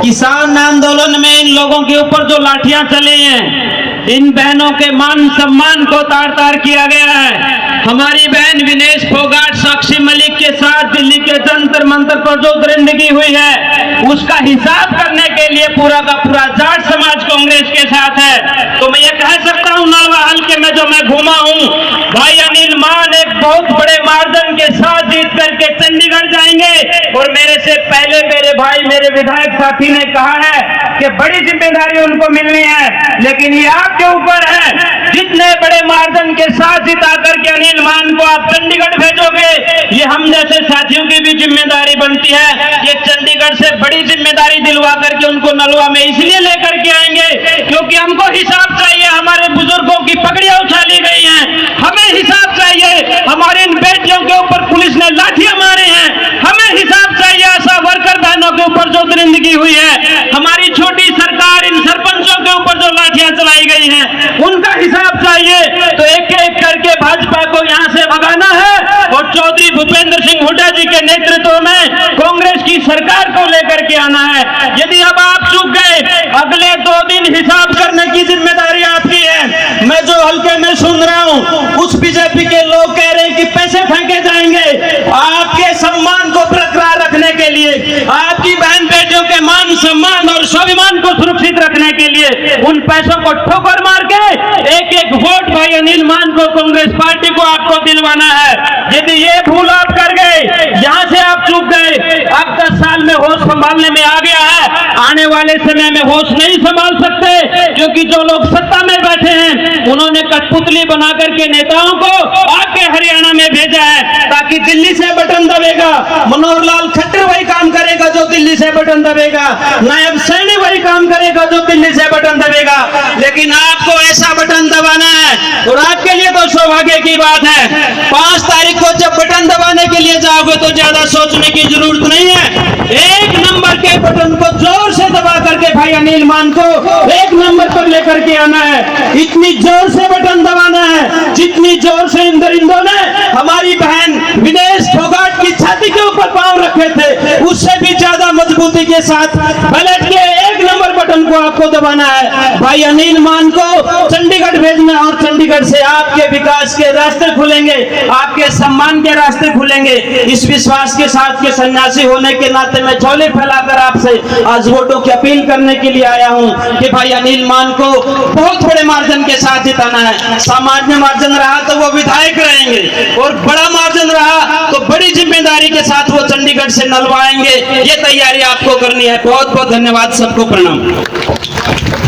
किसान आंदोलन में इन लोगों के ऊपर जो लाठियां चली हैं, इन बहनों के मान सम्मान को तार तार किया गया है। हमारी बहन विनेश फोगाट साक्षी मलिक के साथ दिल्ली के जंतर मंतर पर जो दरिंदगी हुई है, उसका हिसाब करने के लिए पूरा का पूरा जाट समाज कांग्रेस के साथ है। तो मैं ये कह सकता हूँ, नलवा हल्के में जो मैं घूमा हूँ, भाई अनिल मान एक बहुत बड़े मार्जिन के साथ जीत करके चंडीगढ़ जाएंगे। और मेरे से पहले मेरे भाई, मेरे विधायक साथी ने कहा है कि बड़ी जिम्मेदारी उनको मिलनी है, लेकिन ये आपके ऊपर है। जितने बड़े मार्जिन के साथ जिता करके अनिल मान को आप चंडीगढ़ भेजोगे, ये हम जैसे साथियों की भी जिम्मेदारी बनती है। ये चंडीगढ़ से बड़ी जिम्मेदारी दिलवा करके उनको नलवा में इसलिए लेकर के आएंगे क्योंकि हमको हिसाब चाहिए। हमारे बुजुर्गों की पगड़ियां उछाली गई हैं, हमें हिसाब चाहिए। हमारे इन बेटियों के ऊपर पुलिस ने लाठियां मारी हैं, हमें हिसाब चाहिए। आशा वर्कर बहनों के ऊपर जो दरिंदगी हुई है, हमारी छोटी सरकार इन सरपंचों के ऊपर जो लाठियां चलाई गई हैं, उनका हिसाब चाहिए। तो एक एक करके भाजपा को यहां से भगाना है और चौधरी भूपेंद्र सिंह हुड्डा जी के नेतृत्व में कांग्रेस की सरकार को लेकर के आना है। यदि अब आप चूक गए, अगले 2 दिन हिसाब करने की जिम्मेदारी आपकी है। मैं जो हल्के में सुन रहा हूं, उस बीजेपी के लोग कह रहे हैं कि पैसे फेंके जाएंगे। आपके सम्मान को बरकरार रखने के लिए, आपकी बहन बेटियों के मान सम्मान और स्वाभिमान को सुरक्षित रखने के लिए उन पैसों को ठोकर मार के एक एक वोट भाई अनिल मान को, कांग्रेस पार्टी को आपको दिलवाना है। यदि ये भूल आप कर गए, यहां से आप चूक गए, अब 10 साल में होश संभालने में आ गया है, आने वाले समय में होश नहीं संभाल सकते। क्योंकि जो लोग सत्ता में बैठे हैं, उन्होंने कठपुतली बना करके नेताओं को आपके हरियाणा में भेजा है ताकि दिल्ली से बटन दबेगा। मनोहर लाल खट्टर वही काम करेगा जो दिल्ली से बटन दबेगा, नायब सैनी वही काम करेगा जो दिल्ली से बटन दबेगा। लेकिन आपको ऐसा बटन दबाना है, और आपके लिए तो सौभाग्य की बात है, 5 तारीख को जब बटन दबाने के लिए जाओगे तो ज्यादा सोचने की जरूरत नहीं है। 1 नंबर के बटन को जोर से दबा करके भाई अनिल मान को 1 नंबर पर लेकर के आना है। इतनी जोर से बटन दबाना है जितनी जोर से इन दरिंदों ने हमारी बहन विनेश फोगाट की छाती के ऊपर पांव रखे थे, उससे भी ज्यादा मजबूती के साथ बैलेट के 1 नंबर बटन को आपको दबाना है। भाई अनिल मान को चंडीगढ़ भेजना, और चंडीगढ़ से आपके विकास के रास्ते खुलेंगे, आपके सम्मान के रास्ते खुलेंगे। इस विश्वास के साथ के सन्यासी होने के नाते मैं झोले फैलाकर आपसे आज वोटों की अपील करने के लिए आया हूं कि भाई अनिल मान को बहुत बड़े मार्जिन के साथ जिताना है। सामान्य मार्जिन रहा तो वो विधायक रहेंगे, और बड़ा मार्जिन रहा तो बड़ी जिम्मेदारी के साथ वो चंडीगढ़ से नलवाएंगे। ये तैयारी आपको करनी है। बहुत बहुत धन्यवाद, सबको प्रणाम।